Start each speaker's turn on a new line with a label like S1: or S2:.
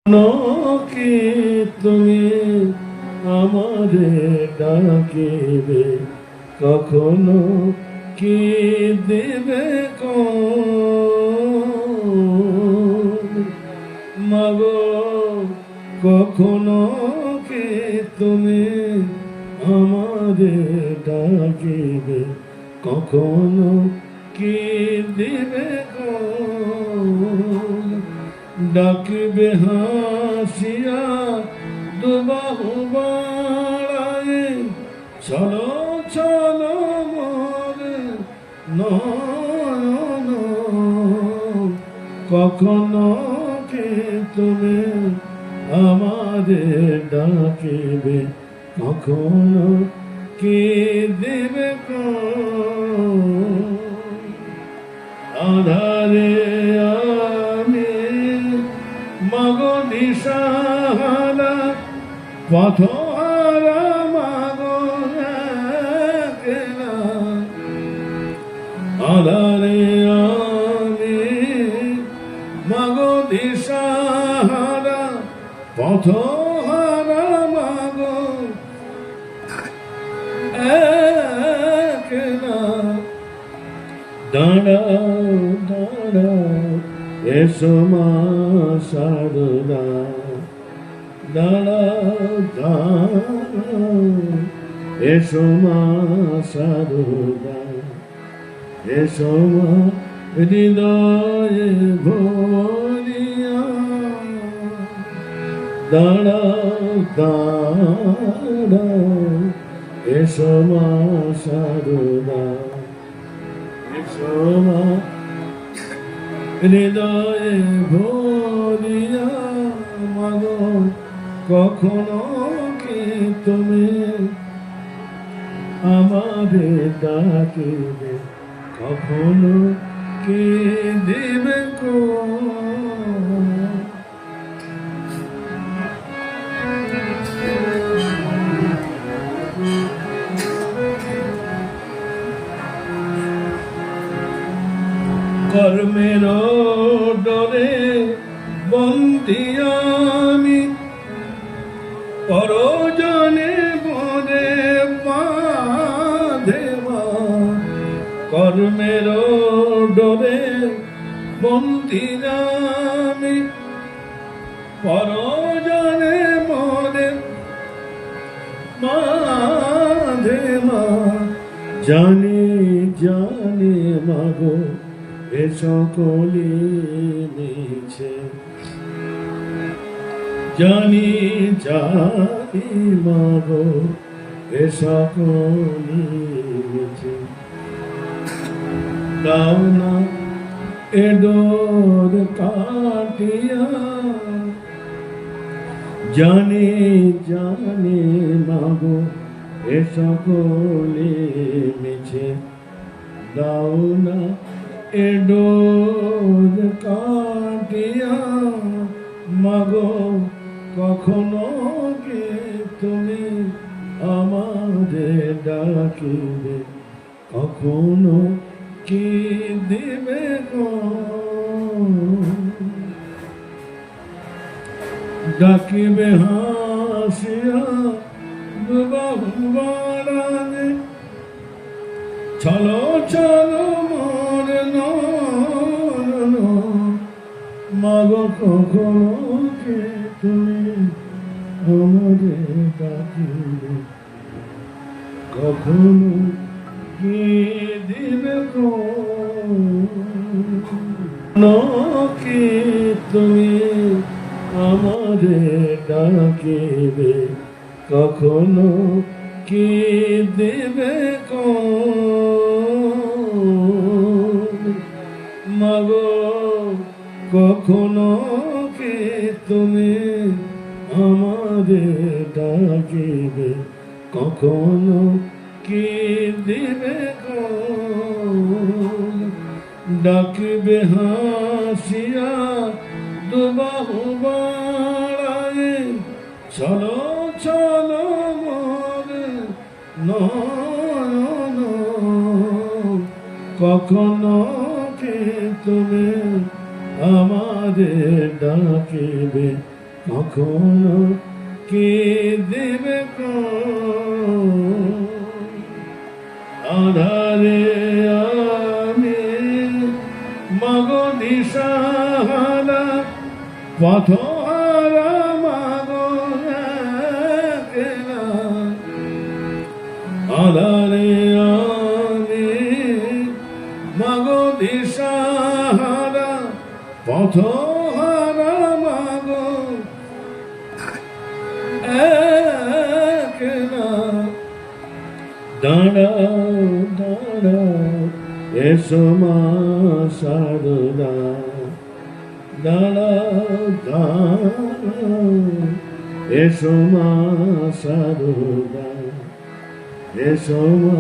S1: কি তুমি আমারে ডাকিবে, কখনো কি দিবে মাগো, কখনো কি তুমি আমারে ডাকিবে, কখনো কি দিবে ডাকিবে হাসিয়া দুবাহু বাড়ায়, চলো চলো মোর নয়ন, কখনো কি তুমি আমাদের ডাকিবে, কখনো কি দিবে আধারে আমি মাগো দিশাহারা, পথহারা মাগো একলা, আধারে আমি মাগো দিশাহারা, পথহারা মাগো একলা, দাঁড়াও দাঁড়াও এসো মা সারদা, দাঁড়াও দাঁড়াও এসো মা সারদা, এসো মা হৃদয়ে ভরিয়া, দাঁড়াও দাঁড়াও এসো মা সারদা, এসো মা হৃদয়ে ভরিয়া, মাগো কখনো কি তুমি আমাদের ডাকিবে, কখনো কি দিবে কর্মের ডরে বন্দি আমি, পরজনে বনে বাঁধে মা, কর্মের ডরে বন্দি আমি, পরজনে বনে বাঁধে মা, জানি জানি মাগো এ সকলি মিছে, জানি জানি মাগো এ সকলি মিছে, দাও না এ ডোর কাটিয়া, জানি জানি মাগো এ সকলি মিছে, দাও না এ ডোর কাটিয়া, মাগো কখনো কি তুমি আমাদের ডাকিবে, কখনো কি দিবে ডাকিবে হাসিয়া দুবাহু বাড়ানে, চলো চলো মোর নয়ন, মাগো কখনো কি তুমি আমাদের ডাকিবে, কখনো কি দিবে কি তুমি আমাদের ডাকিবে, কখনো কি দিবে মাগো, কখনো কি তুমি আমাদের ডাকিবে, কখনো কি দিবে ডাকিবে হাসিয়া দুবাহু বাড়ায়, চলো চলো মোর নয়ন, কখনো কি তুমি আমাদের ডাকিবে, কখনো কি দেবে আধারে আমি মাগো দিশাহারা পথহারা মাগো একলা আধারে আমি মাগো দিশাহারা পথহারা মাগো একলা দাঁড়াও দাঁড়াও এসো মা সারদা দাঁড়াও দাঁড়াও এসো মা সারদা এসো মা